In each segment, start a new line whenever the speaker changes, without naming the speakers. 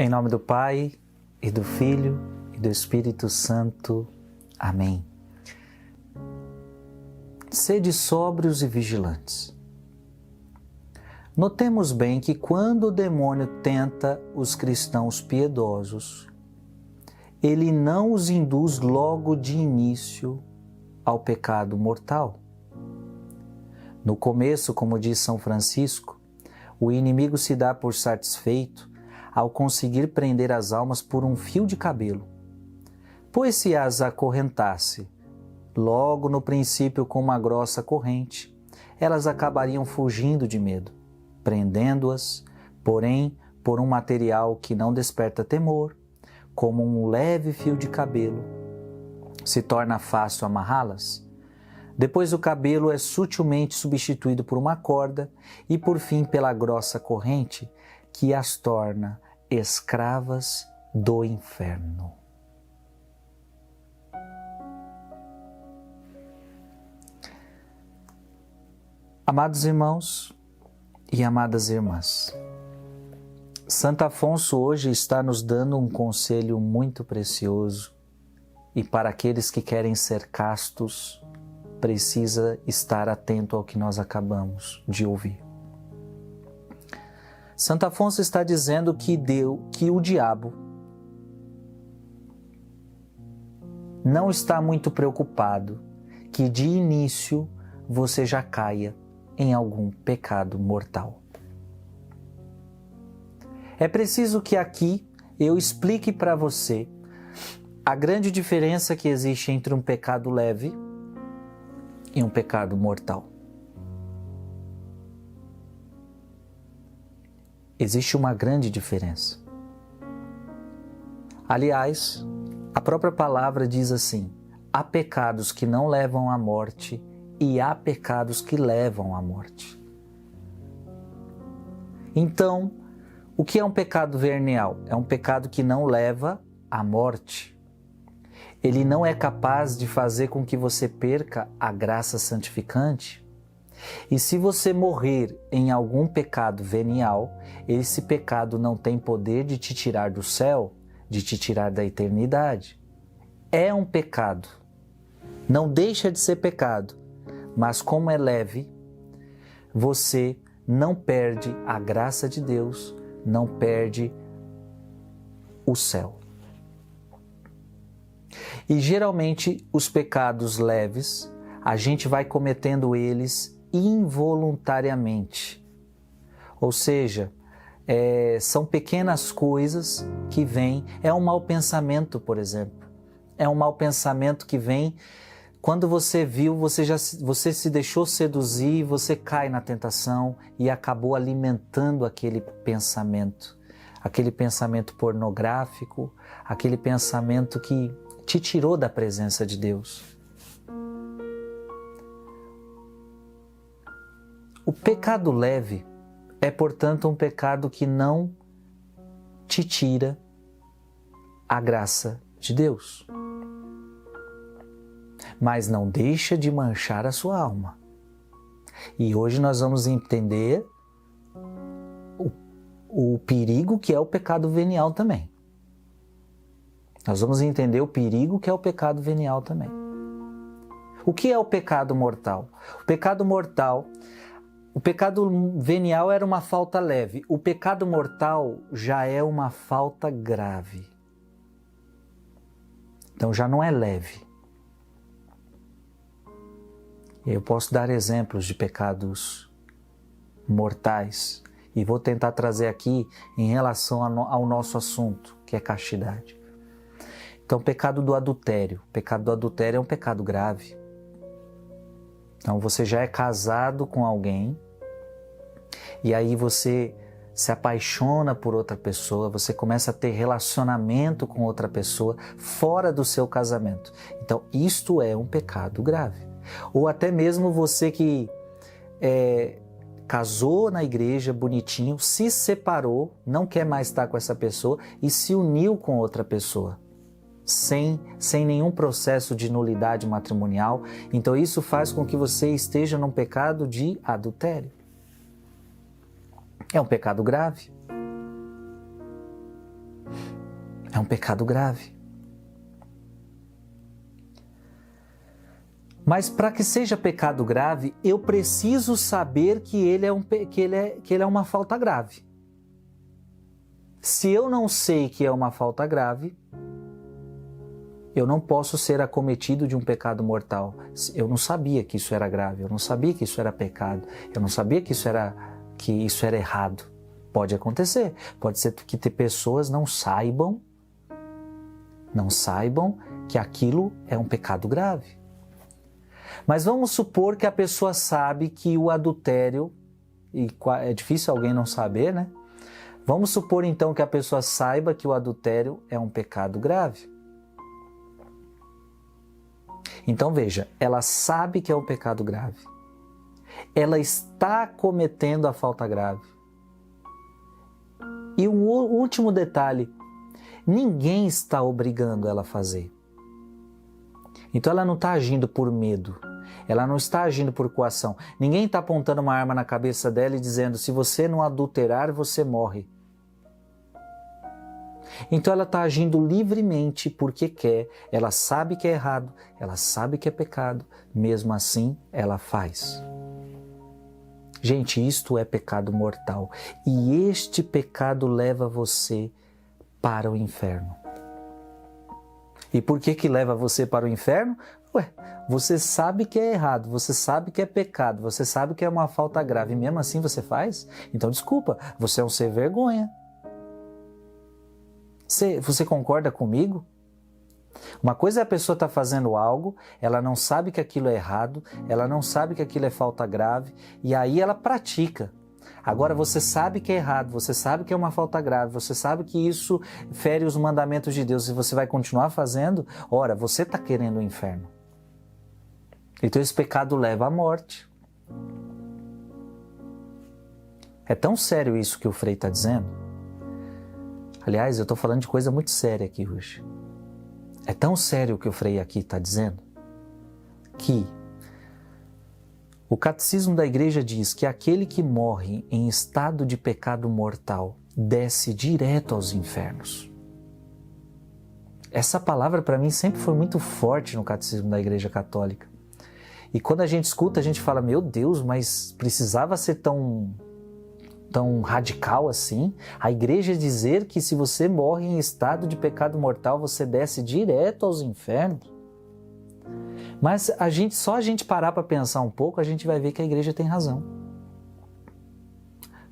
Em nome do Pai, e do Filho, e do Espírito Santo. Amém. Sede sóbrios e vigilantes. Notemos bem que quando o demônio tenta os cristãos piedosos, ele não os induz logo de início ao pecado mortal. No começo, como diz São Francisco, o inimigo se dá por satisfeito ao conseguir prender as almas por um fio de cabelo, pois se as acorrentasse logo no princípio com uma grossa corrente, elas acabariam fugindo de medo, prendendo-as, porém, por um material que não desperta temor, como um leve fio de cabelo. Se torna fácil amarrá-las. Depois o cabelo é sutilmente substituído por uma corda e, por fim, pela grossa corrente que as torna escravas do inferno. Amados irmãos e amadas irmãs, Santo Afonso hoje está nos dando um conselho muito precioso e para aqueles que querem ser castos, precisa estar atento ao que nós acabamos de ouvir. Santo Afonso está dizendo que o diabo não está muito preocupado que de início você já caia em algum pecado mortal. É preciso que aqui eu explique para você a grande diferença que existe entre um pecado leve e um pecado mortal. Existe uma grande diferença. Aliás, a própria palavra diz assim: há pecados que não levam à morte e há pecados que levam à morte. Então, o que é um pecado venial? É um pecado que não leva à morte. Ele não é capaz de fazer com que você perca a graça santificante. E se você morrer em algum pecado venial, esse pecado não tem poder de te tirar do céu, de te tirar da eternidade. É um pecado. Não deixa de ser pecado, mas como é leve, você não perde a graça de Deus, não perde o céu. E geralmente os pecados leves, a gente vai cometendo eles involuntariamente. Ou seja, são pequenas coisas que vêm. É um mau pensamento, por exemplo. É um mau pensamento que vem quando você viu, você se deixou seduzir, você cai na tentação e acabou alimentando aquele pensamento pornográfico, aquele pensamento que te tirou da presença de Deus. O pecado leve é, portanto, um pecado que não te tira a graça de Deus, mas não deixa de manchar a sua alma. E hoje nós vamos entender o perigo que é o pecado venial também. Nós vamos entender o perigo que é o pecado venial também. O que é o pecado mortal? O pecado venial era uma falta leve. O pecado mortal já é uma falta grave. Então já não é leve. Eu posso dar exemplos de pecados mortais e vou tentar trazer aqui em relação ao nosso assunto, que é castidade. Então, o pecado do adultério. O pecado do adultério é um pecado grave. Então, você já é casado com alguém e aí você se apaixona por outra pessoa, você começa a ter relacionamento com outra pessoa fora do seu casamento. Então, isto é um pecado grave. Ou até mesmo você que casou na igreja bonitinho, se separou, não quer mais estar com essa pessoa e se uniu com outra pessoa. Sem nenhum processo de nulidade matrimonial. Então isso faz com que você esteja num pecado de adultério. É um pecado grave. É um pecado grave. Mas para que seja pecado grave, eu preciso saber que ele é uma falta grave. Se eu não sei que é uma falta grave, eu não posso ser acometido de um pecado mortal. Eu não sabia que isso era grave, eu não sabia que isso era pecado, eu não sabia que isso era errado. Pode acontecer, pode ser que pessoas não saibam que aquilo é um pecado grave. Mas vamos supor que a pessoa sabe que o adultério, e é difícil alguém não saber, né? Vamos supor então que a pessoa saiba que o adultério é um pecado grave. Então veja, ela sabe que é um pecado grave. Ela está cometendo a falta grave. E um último detalhe, ninguém está obrigando ela a fazer. Então ela não está agindo por medo, ela não está agindo por coação. Ninguém está apontando uma arma na cabeça dela e dizendo, se você não adulterar, você morre. Então ela está agindo livremente porque quer, ela sabe que é errado, ela sabe que é pecado, mesmo assim ela faz. Gente, isto é pecado mortal e este pecado leva você para o inferno. E por que leva você para o inferno? Você sabe que é errado, você sabe que é pecado, você sabe que é uma falta grave, e mesmo assim você faz? Então desculpa, você é um sem vergonha. Você concorda comigo? Uma coisa é a pessoa estar fazendo algo, ela não sabe que aquilo é errado, ela não sabe que aquilo é falta grave, e aí ela pratica. Agora você sabe que é errado, você sabe que é uma falta grave, você sabe que isso fere os mandamentos de Deus e você vai continuar fazendo, ora, você está querendo o inferno. Então esse pecado leva à morte. É tão sério isso que o Frei está dizendo? Aliás, eu estou falando de coisa muito séria aqui hoje. É tão sério o que o Frei aqui está dizendo que o Catecismo da Igreja diz que aquele que morre em estado de pecado mortal desce direto aos infernos. Essa palavra para mim sempre foi muito forte no Catecismo da Igreja Católica. E quando a gente escuta, a gente fala, meu Deus, mas precisava ser tão radical assim? A Igreja dizer que se você morre em estado de pecado mortal, você desce direto aos infernos? Mas só a gente parar para pensar um pouco, a gente vai ver que a Igreja tem razão.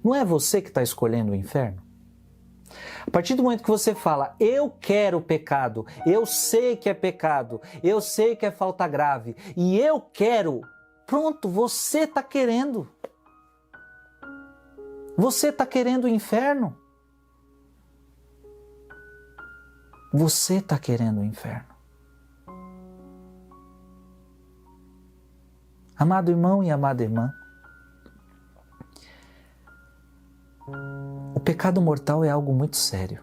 Não é você que está escolhendo o inferno? A partir do momento que você fala, eu quero pecado, eu sei que é pecado, eu sei que é falta grave, e eu quero, pronto, você está querendo. Você está querendo o inferno. Você está querendo o inferno. Amado irmão e amada irmã, o pecado mortal é algo muito sério.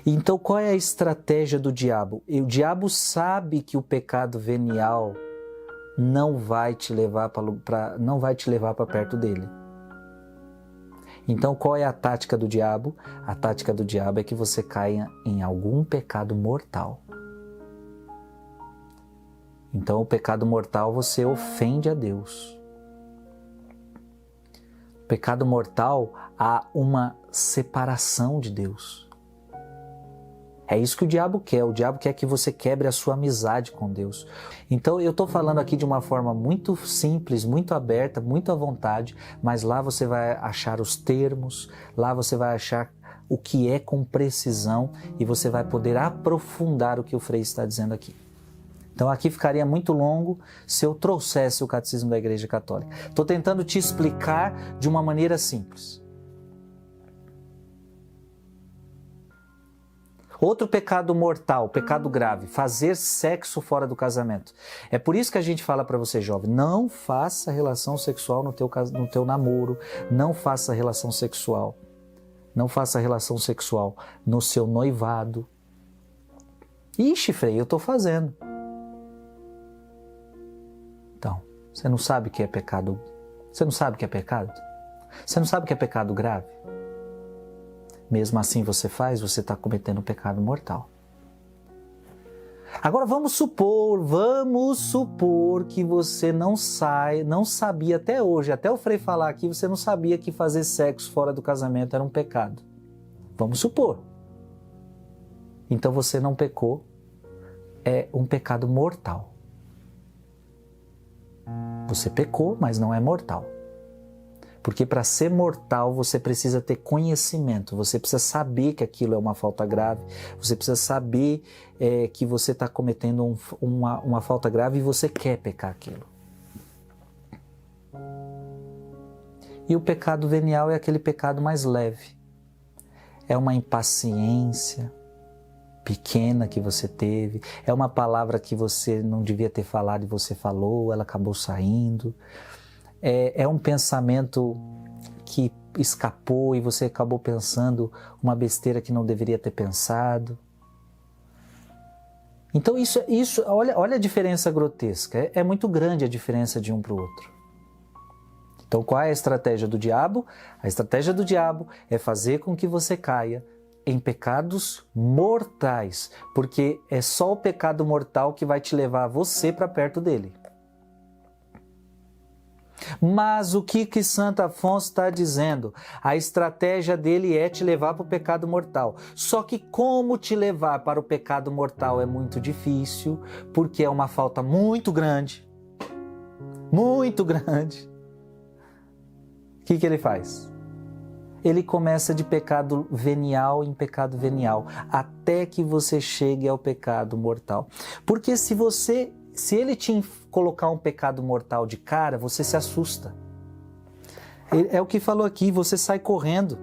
Então qual é a estratégia do diabo? O diabo sabe que o pecado venial não vai te levar para perto dele. Então qual é a tática do diabo? A tática do diabo é que você caia em algum pecado mortal. Então, o pecado mortal, você ofende a Deus. O pecado mortal, há uma separação de Deus. É isso que o diabo quer. O diabo quer que você quebre a sua amizade com Deus. Então, eu estou falando aqui de uma forma muito simples, muito aberta, muito à vontade, mas lá você vai achar os termos, lá você vai achar o que é com precisão e você vai poder aprofundar o que o Frei está dizendo aqui. Então aqui ficaria muito longo se eu trouxesse o Catecismo da Igreja Católica. Estou tentando te explicar de uma maneira simples. Outro pecado mortal, pecado grave, fazer sexo fora do casamento. É por isso que a gente fala para você, jovem, não faça relação sexual no teu namoro, não faça relação sexual. Não faça relação sexual no seu noivado. Ixi, Frei, eu estou fazendo. Então, você não sabe que é pecado? Você não sabe que é pecado? Você não sabe que é pecado grave? mesmo assim você faz, você está cometendo um pecado mortal. Agora vamos supor que você não sabia até hoje, até o Frei falar aqui, você não sabia que fazer sexo fora do casamento era um pecado. Vamos supor. Então você não pecou, é um pecado mortal. Você pecou, mas não é mortal. Porque para ser mortal você precisa ter conhecimento, você precisa saber que aquilo é uma falta grave, você precisa saber que você está cometendo uma falta grave e você quer pecar aquilo. E o pecado venial é aquele pecado mais leve. É uma impaciência pequena que você teve, é uma palavra que você não devia ter falado e você falou, ela acabou saindo. É um pensamento que escapou e você acabou pensando uma besteira que não deveria ter pensado. Então olha a diferença grotesca, é muito grande a diferença de um para o outro. Então qual é a estratégia do diabo? A estratégia do diabo é fazer com que você caia em pecados mortais, porque é só o pecado mortal que vai te levar você para perto dele. Mas o que Santo Afonso está dizendo? A estratégia dele é te levar para o pecado mortal. Só que como te levar para o pecado mortal é muito difícil, porque é uma falta muito grande. Muito grande. O que ele faz? Ele começa de pecado venial em pecado venial, até que você chegue ao pecado mortal. Porque se ele te colocar um pecado mortal de cara, você se assusta. É o que falou aqui, você sai correndo.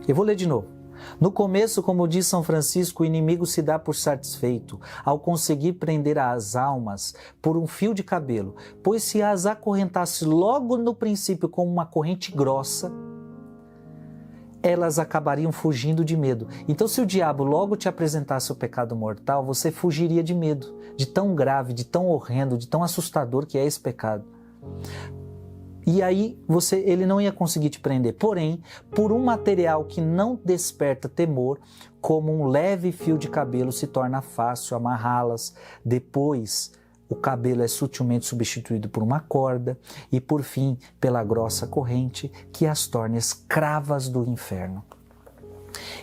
Eu vou ler de novo. No começo, como diz São Francisco, o inimigo se dá por satisfeito ao conseguir prender as almas por um fio de cabelo, pois se as acorrentasse logo no princípio com uma corrente grossa, elas acabariam fugindo de medo. Então, se o diabo logo te apresentasse o pecado mortal, você fugiria de medo, de tão grave, de tão horrendo, de tão assustador que é esse pecado. E aí ele não ia conseguir te prender. Porém, por um material que não desperta temor, como um leve fio de cabelo, se torna fácil amarrá-las. Depois, o cabelo é sutilmente substituído por uma corda e, por fim, pela grossa corrente que as torna escravas do inferno.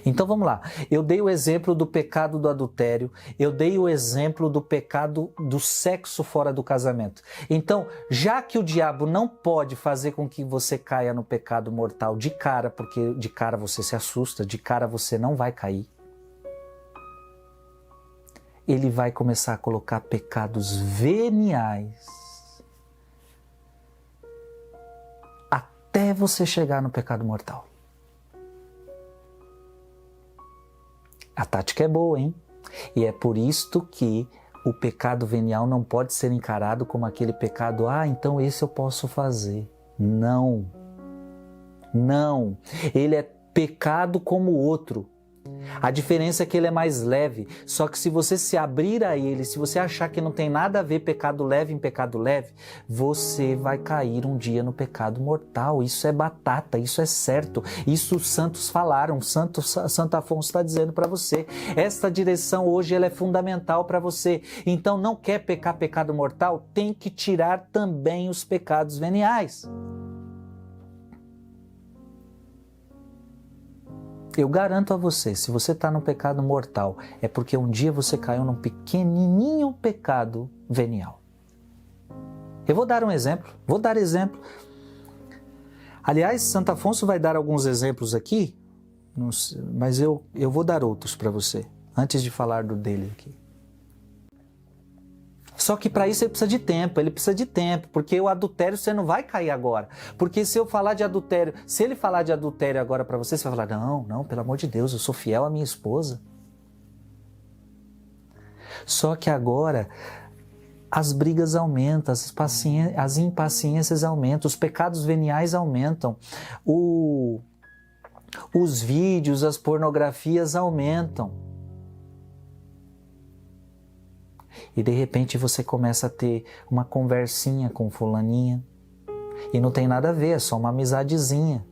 Então vamos lá, eu dei o exemplo do pecado do adultério, eu dei o exemplo do pecado do sexo fora do casamento. Então, já que o diabo não pode fazer com que você caia no pecado mortal de cara, porque de cara você se assusta, de cara você não vai cair, ele vai começar a colocar pecados veniais até você chegar no pecado mortal. A tática é boa, hein? E é por isto que o pecado venial não pode ser encarado como aquele pecado, então esse eu posso fazer. Não. Não. Ele é pecado como o outro. A diferença é que ele é mais leve, só que se você se abrir a ele, se você achar que não tem nada a ver pecado leve em pecado leve, você vai cair um dia no pecado mortal. Isso é batata, isso é certo, isso os santos falaram, Santo Afonso está dizendo para você. Esta direção hoje ela é fundamental para você. Então não quer pecar pecado mortal? Tem que tirar também os pecados veniais. Eu garanto a você, se você está no pecado mortal, é porque um dia você caiu num pequenininho pecado venial. Eu vou dar um exemplo, Aliás, Santo Afonso vai dar alguns exemplos aqui, mas eu vou dar outros para você, antes de falar do dele aqui. Só que para isso ele precisa de tempo, porque o adultério você não vai cair agora. Porque se ele falar de adultério agora para você, você vai falar, não, pelo amor de Deus, eu sou fiel à minha esposa. Só que agora as brigas aumentam, as impaciências aumentam, os pecados veniais aumentam, os vídeos, as pornografias aumentam. E de repente você começa a ter uma conversinha com fulaninha, E não tem nada a ver, é só uma amizadezinha.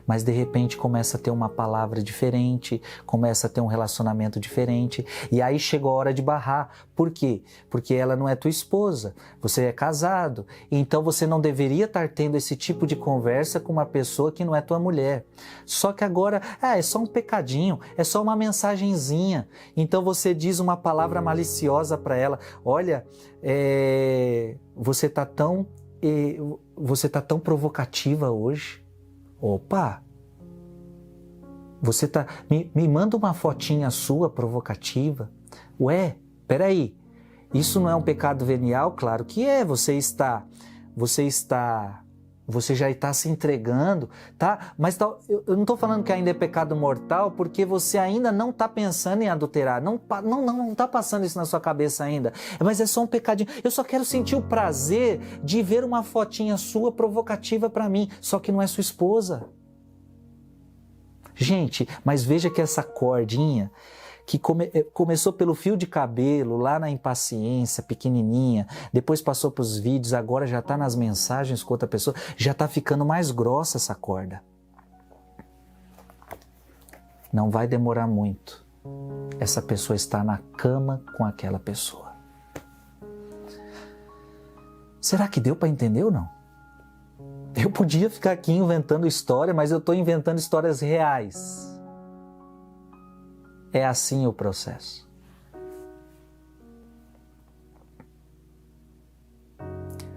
Mas de repente começa a ter uma palavra diferente, começa a ter um relacionamento diferente, e aí chegou a hora de barrar. Por quê? Porque ela não é tua esposa, você é casado, então você não deveria estar tendo esse tipo de conversa com uma pessoa que não é tua mulher. Só que agora, é só um pecadinho, é só uma mensagenzinha. Então você diz uma palavra maliciosa para ela, olha, você tá tão provocativa hoje. Opa, você tá... Me manda uma fotinha sua provocativa. Ué, peraí, isso não é um pecado venial? Claro que é, você já está se entregando, tá? Mas eu não estou falando que ainda é pecado mortal, porque você ainda não está pensando em adulterar, não está passando isso na sua cabeça ainda, mas é só um pecadinho. Eu só quero sentir o prazer de ver uma fotinha sua provocativa para mim, só que não é sua esposa. Gente, mas veja que essa cordinha que começou pelo fio de cabelo, lá na impaciência, pequenininha, depois passou para os vídeos, agora já está nas mensagens com outra pessoa, já está ficando mais grossa essa corda. Não vai demorar muito. Essa pessoa está na cama com aquela pessoa. Será que deu para entender ou não? Eu podia ficar aqui inventando história, mas eu estou inventando histórias reais. É assim o processo.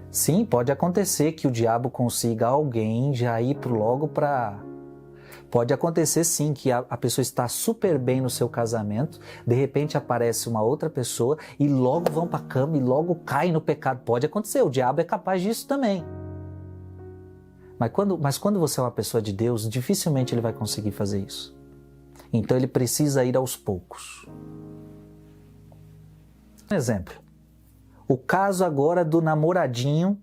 Sim, pode acontecer que o diabo consiga alguém já ir logo para... Pode acontecer sim que a pessoa está super bem no seu casamento, de repente aparece uma outra pessoa e logo vão para a cama e logo caem no pecado. Pode acontecer, o diabo é capaz disso também. Mas quando você é uma pessoa de Deus, dificilmente ele vai conseguir fazer isso. Então ele precisa ir aos poucos. Um exemplo. O caso agora do namoradinho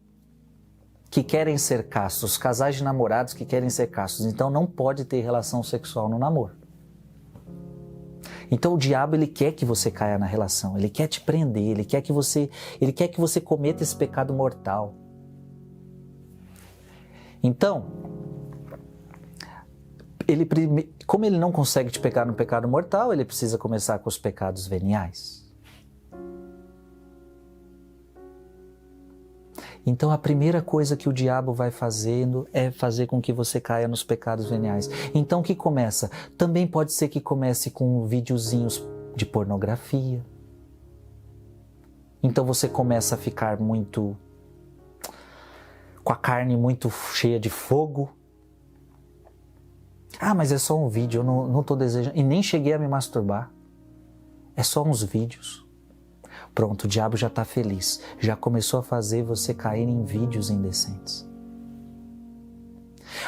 que querem ser castos, os casais de namorados que querem ser castos, então não pode ter relação sexual no namoro. Então o diabo ele quer que você caia na relação, ele quer te prender, ele quer que você cometa esse pecado mortal. Então, como ele não consegue te pegar no pecado mortal, ele precisa começar com os pecados veniais. Então a primeira coisa que o diabo vai fazendo é fazer com que você caia nos pecados veniais. Então o que começa? Também pode ser que comece com videozinhos de pornografia. Então você começa a ficar com a carne muito cheia de fogo. Ah, mas é só um vídeo, eu não estou desejando, e nem cheguei a me masturbar. É só uns vídeos. Pronto, o diabo já está feliz, já começou a fazer você cair em vídeos indecentes.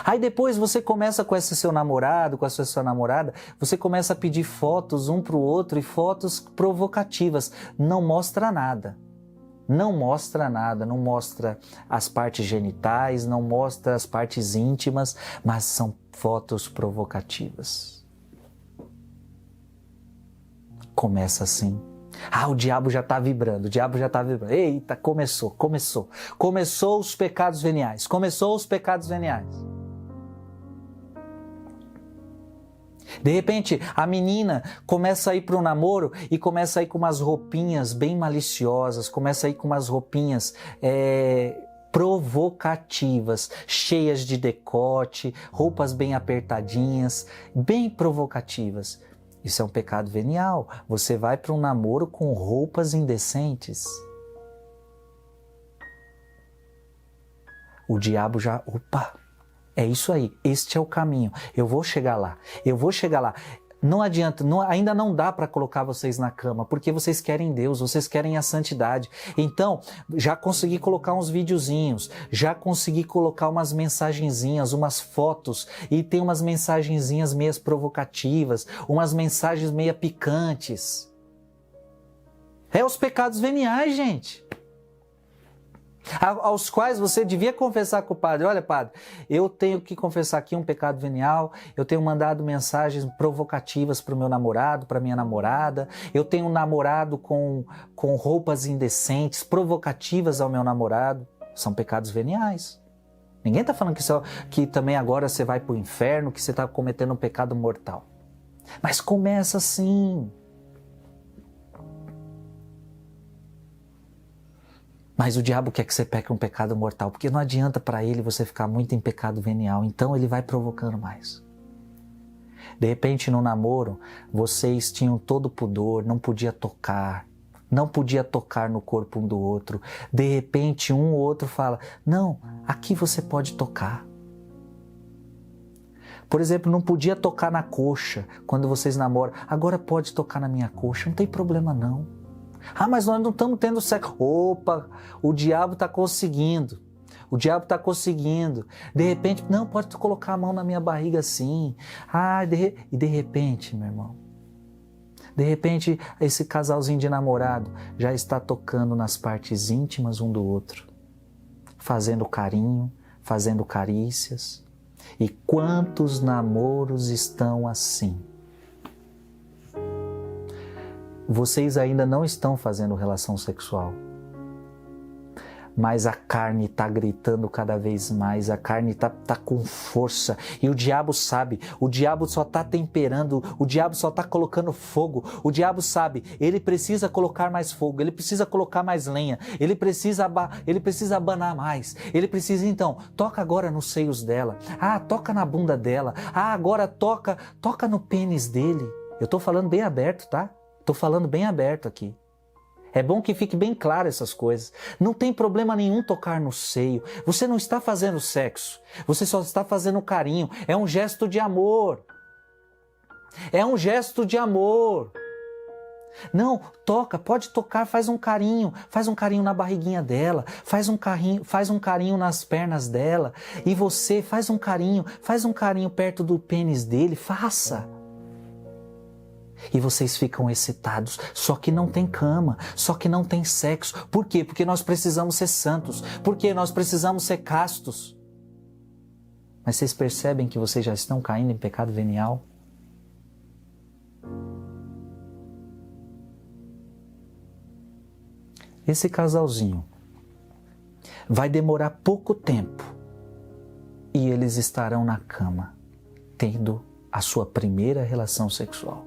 Aí depois você começa com esse seu namorado, com essa sua namorada, você começa a pedir fotos um para o outro e fotos provocativas. Não mostra nada. Não mostra nada, não mostra as partes genitais, não mostra as partes íntimas, mas são fotos provocativas. Começa assim. Ah, o diabo já está vibrando, o diabo já está vibrando. Eita, começou. Começou os pecados veniais, De repente, a menina começa a ir para o namoro e começa a ir com umas roupinhas bem maliciosas, começa a ir com umas roupinhas provocativas, cheias de decote, roupas bem apertadinhas, bem provocativas. Isso é um pecado venial. Você vai para um namoro com roupas indecentes. O diabo já... Opa! É isso aí, este é o caminho, eu vou chegar lá. Não adianta, ainda não dá para colocar vocês na cama, porque vocês querem Deus, vocês querem a santidade. Então, já consegui colocar uns videozinhos, já consegui colocar umas mensagenzinhas, umas fotos, e tem umas mensagenzinhas meias provocativas, umas mensagens meia picantes. É os pecados veniais, gente. Aos quais você devia confessar com o padre. Olha, padre, eu tenho que confessar aqui um pecado venial, eu tenho mandado mensagens provocativas para o meu namorado, para a minha namorada, eu tenho um namorado com roupas indecentes, provocativas ao meu namorado. são pecados veniais. Ninguém está falando que também agora você vai para o inferno, que você está cometendo um pecado mortal. Mas começa assim. Mas o diabo quer que você peque um pecado mortal, porque não adianta para ele você ficar muito em pecado venial, então ele vai provocando mais. De repente, no namoro, vocês tinham todo o pudor, não podia tocar no corpo um do outro. De repente, um ou outro fala, não, aqui você pode tocar. Por exemplo, não podia tocar na coxa quando vocês namoram, agora pode tocar na minha coxa, não tem problema não. Ah, mas nós não estamos tendo sexo. Opa, o diabo está conseguindo. O diabo está conseguindo. De repente, não, pode colocar a mão na minha barriga assim. E de repente, meu irmão, de repente, esse casalzinho de namorado já está tocando nas partes íntimas um do outro, fazendo carinho, fazendo carícias. E quantos namoros estão assim? Vocês ainda não estão fazendo relação sexual, mas a carne está gritando cada vez mais, a carne está com força, e o diabo sabe, o diabo só está temperando, o diabo só está colocando fogo, o diabo sabe, ele precisa colocar mais fogo, ele precisa colocar mais lenha, ele precisa abanar mais, ele precisa então, toca agora nos seios dela, toca na bunda dela, agora toca no pênis dele. Eu estou falando bem aberto, tá? Estou falando bem aberto aqui. É bom que fique bem claro essas coisas. Não tem problema nenhum tocar no seio. Você não está fazendo sexo. Você só está fazendo carinho. É um gesto de amor. É um gesto de amor. Não, toca, pode tocar, faz um carinho na barriguinha dela, faz um carinho nas pernas dela. E você faz um carinho perto do pênis dele, faça. E vocês ficam excitados, só que não tem cama, só que não tem sexo. Por quê? Porque nós precisamos ser santos, porque nós precisamos ser castos. Mas vocês percebem que vocês já estão caindo em pecado venial? Esse casalzinho vai demorar pouco tempo e eles estarão na cama, tendo a sua primeira relação sexual.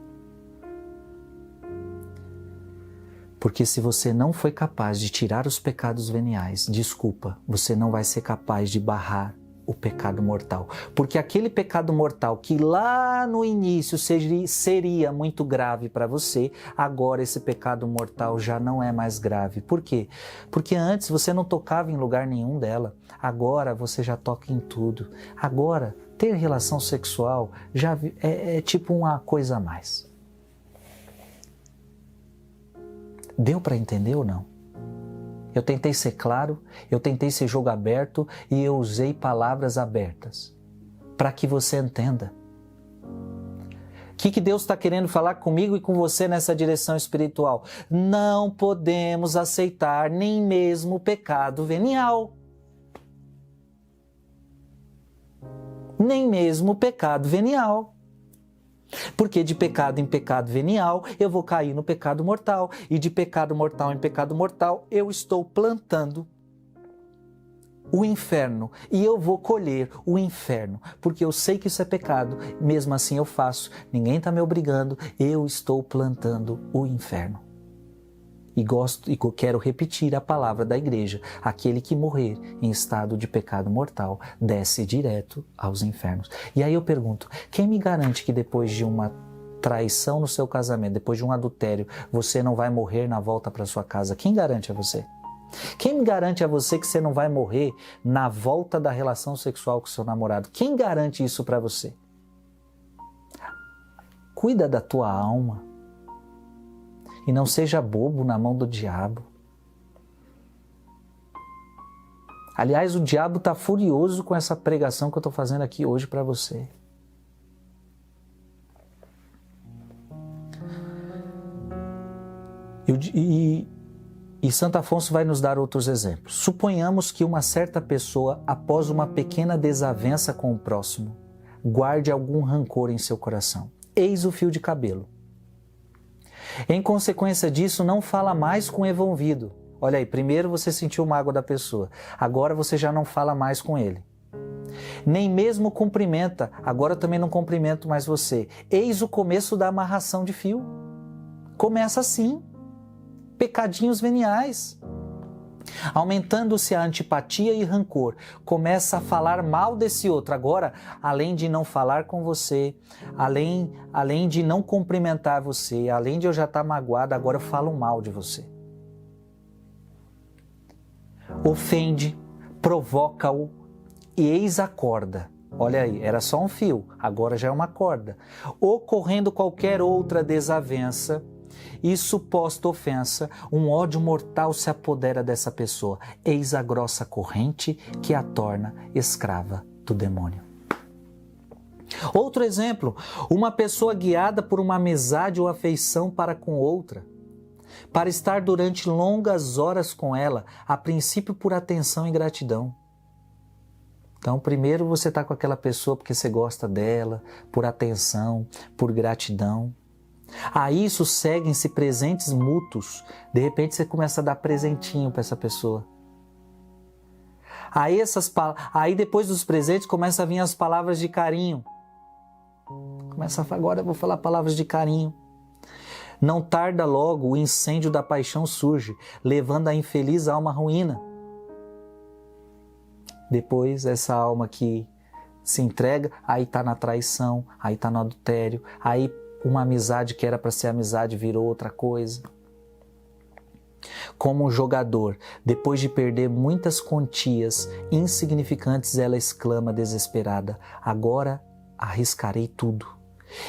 Porque se você não foi capaz de tirar os pecados veniais, desculpa, você não vai ser capaz de barrar o pecado mortal. Porque aquele pecado mortal que lá no início seria muito grave para você, agora esse pecado mortal já não é mais grave. Por quê? Porque antes você não tocava em lugar nenhum dela, agora você já toca em tudo. Agora, ter relação sexual já é tipo uma coisa a mais. Deu para entender ou não? Eu tentei ser claro, eu tentei ser jogo aberto e eu usei palavras abertas para que você entenda. O que Deus está querendo falar comigo e com você nessa direção espiritual? Não podemos aceitar nem mesmo o pecado venial. Nem mesmo o pecado venial. Porque de pecado em pecado venial, eu vou cair no pecado mortal. E de pecado mortal em pecado mortal, eu estou plantando o inferno. E eu vou colher o inferno. Porque eu sei que isso é pecado, mesmo assim eu faço. Ninguém está me obrigando, eu estou plantando o inferno. E quero repetir a palavra da igreja. Aquele que morrer em estado de pecado mortal desce direto aos infernos. E aí eu pergunto, quem me garante que depois de uma traição no seu casamento, depois de um adultério, você não vai morrer na volta para sua casa? Quem garante a você? Quem me garante a você que você não vai morrer na volta da relação sexual com seu namorado? Quem garante isso para você? Cuida da tua alma. E não seja bobo na mão do diabo. Aliás, o diabo está furioso com essa pregação que eu estou fazendo aqui hoje para você. E Santo Afonso vai nos dar outros exemplos. Suponhamos que uma certa pessoa, após uma pequena desavença com o próximo, guarde algum rancor em seu coração. Eis o fio de cabelo. Em consequência disso, não fala mais com o envolvido, Olha aí, primeiro você sentiu mágoa da pessoa, agora você já não fala mais com ele. Nem mesmo cumprimenta, agora também não cumprimento mais você. Eis o começo da amarração de fio. Começa assim, pecadinhos veniais. Aumentando-se a antipatia e rancor, começa a falar mal desse outro. Agora, além de não falar com você, além de não cumprimentar você, além de eu já estar magoado, agora eu falo mal de você. Ofende, provoca-o e eis a corda. Olha aí, era só um fio, agora já é uma corda. Ocorrendo qualquer outra desavença e suposta ofensa, um ódio mortal se apodera dessa pessoa. Eis a grossa corrente que a torna escrava do demônio. Outro exemplo, uma pessoa guiada por uma amizade ou afeição para com outra, para estar durante longas horas com ela, a princípio por atenção e gratidão. Então, primeiro você está com aquela pessoa porque você gosta dela, por atenção, por gratidão. A isso seguem-se presentes mútuos. De repente você começa a dar presentinho para essa pessoa. Aí depois dos presentes começa a vir as palavras de carinho. Agora eu vou falar palavras de carinho. Não tarda logo, o incêndio da paixão surge, levando a infeliz alma à ruína. Depois essa alma que se entrega, aí está na traição, aí está no adultério, aí uma amizade que era para ser amizade virou outra coisa. Como um jogador, depois de perder muitas quantias insignificantes, ela exclama desesperada: agora arriscarei tudo.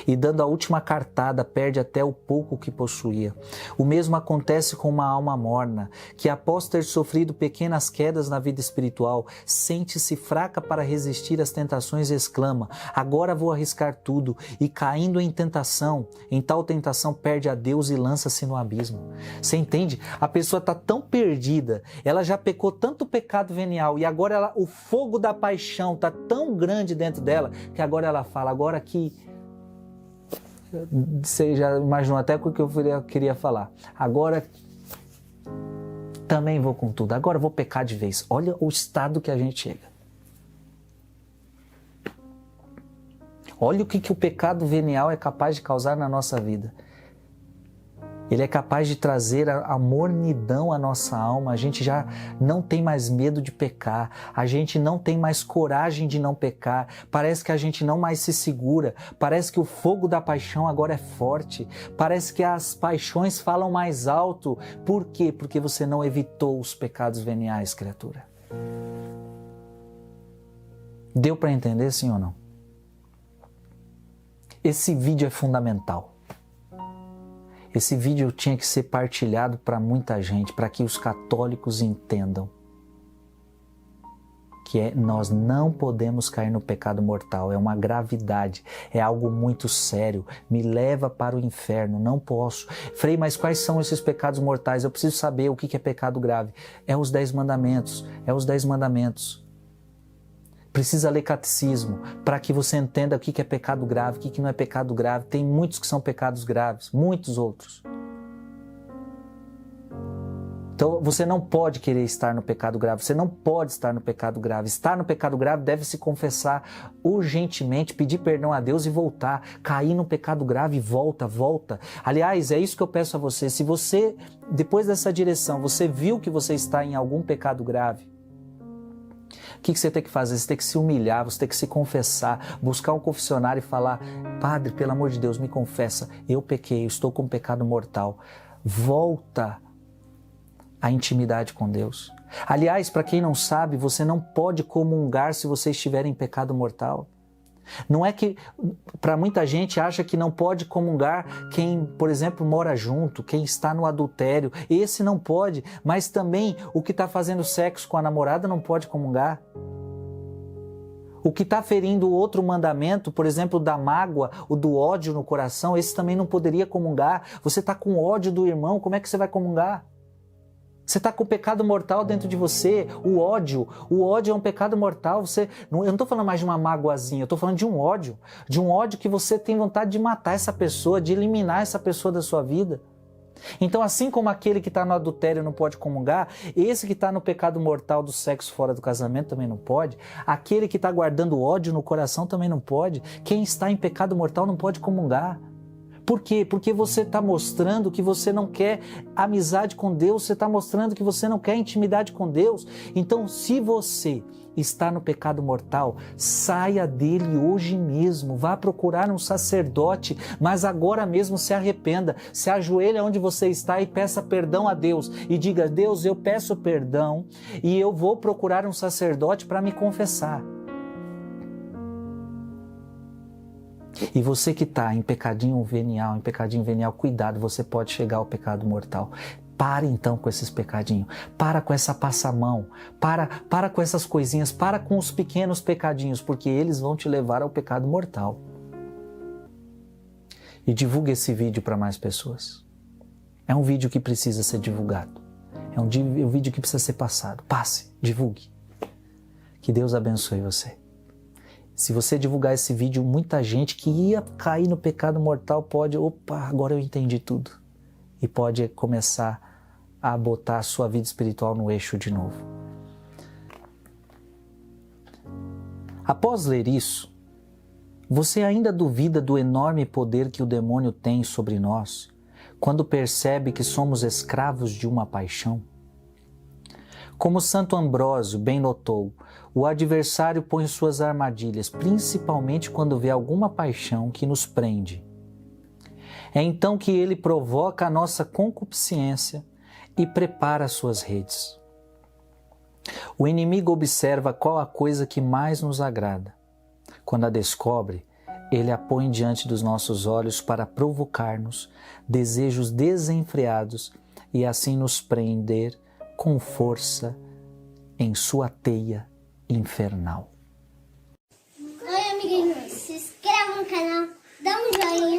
E dando a última cartada, perde até o pouco que possuía. O mesmo acontece com uma alma morna, que após ter sofrido pequenas quedas na vida espiritual, sente-se fraca para resistir às tentações e exclama: agora vou arriscar tudo, e caindo em tal tentação perde a Deus e lança-se no abismo. Você entende? A pessoa está tão perdida, ela já pecou tanto pecado venial, e agora o fogo da paixão está tão grande dentro dela, que agora ela fala: agora que você já imaginou até o que eu queria falar. Agora também vou com tudo. Agora vou pecar de vez. Olha o estado que a gente chega. Olha o que o pecado venial é capaz de causar na nossa vida. Ele é capaz de trazer a mornidão à nossa alma. A gente já não tem mais medo de pecar. A gente não tem mais coragem de não pecar. Parece que a gente não mais se segura. Parece que o fogo da paixão agora é forte. Parece que as paixões falam mais alto. Por quê? Porque você não evitou os pecados veniais, criatura. Deu para entender, sim ou não? Esse vídeo é fundamental. Esse vídeo tinha que ser partilhado para muita gente, para que os católicos entendam que nós não podemos cair no pecado mortal, é uma gravidade, é algo muito sério, me leva para o inferno, não posso. Frei, mas quais são esses pecados mortais? Eu preciso saber o que é pecado grave. É os 10 mandamentos, Precisa ler catecismo para que você entenda o que é pecado grave, o que não é pecado grave. Tem muitos que são pecados graves, muitos outros. Então você não pode querer estar no pecado grave, você não pode estar no pecado grave. Estar no pecado grave deve se confessar urgentemente, pedir perdão a Deus e voltar. Cair no pecado grave, volta. Aliás, é isso que eu peço a você. Se você, depois dessa direção, você viu que você está em algum pecado grave, o que você tem que fazer? Você tem que se humilhar, você tem que se confessar, buscar um confessionário e falar: Padre, pelo amor de Deus, me confessa, eu pequei, eu estou com um pecado mortal. Volta à intimidade com Deus. Aliás, para quem não sabe, você não pode comungar se você estiver em pecado mortal. Não é que, para muita gente, acha que não pode comungar quem, por exemplo, mora junto, quem está no adultério. Esse não pode, mas também o que está fazendo sexo com a namorada não pode comungar. O que está ferindo o outro mandamento, por exemplo, da mágoa, o do ódio no coração, esse também não poderia comungar. Você está com ódio do irmão, como é que você vai comungar? Você está com o pecado mortal dentro de você, o ódio é um pecado mortal. Eu não estou falando mais de uma mágoazinha, eu estou falando de um ódio que você tem vontade de matar essa pessoa, de eliminar essa pessoa da sua vida. Então, assim como aquele que está no adultério não pode comungar, esse que está no pecado mortal do sexo fora do casamento também não pode, aquele que está guardando ódio no coração também não pode, quem está em pecado mortal não pode comungar. Por quê? Porque você está mostrando que você não quer amizade com Deus, você está mostrando que você não quer intimidade com Deus. Então, se você está no pecado mortal, saia dele hoje mesmo, vá procurar um sacerdote, mas agora mesmo se arrependa, se ajoelha onde você está e peça perdão a Deus e diga: Deus, eu peço perdão e eu vou procurar um sacerdote para me confessar. E você que está em pecadinho venial, cuidado, você pode chegar ao pecado mortal. Para então com esses pecadinhos, para com essa passamão, para com essas coisinhas, para com os pequenos pecadinhos, porque eles vão te levar ao pecado mortal. E divulgue esse vídeo para mais pessoas. É um vídeo que precisa ser divulgado. É um vídeo que precisa ser passado. Passe, divulgue. Que Deus abençoe você. Se você divulgar esse vídeo, muita gente que ia cair no pecado mortal pode, agora eu entendi tudo. E pode começar a botar a sua vida espiritual no eixo de novo. Após ler isso, você ainda duvida do enorme poder que o demônio tem sobre nós, quando percebe que somos escravos de uma paixão? Como Santo Ambrósio bem notou, o adversário põe suas armadilhas, principalmente quando vê alguma paixão que nos prende. É então que ele provoca a nossa concupiscência e prepara as suas redes. O inimigo observa qual a coisa que mais nos agrada. Quando a descobre, ele a põe diante dos nossos olhos para provocar-nos desejos desenfreados e assim nos prender com força em sua teia infernal.
Oi, amiguinhos, se inscreva no canal, dá um joinha.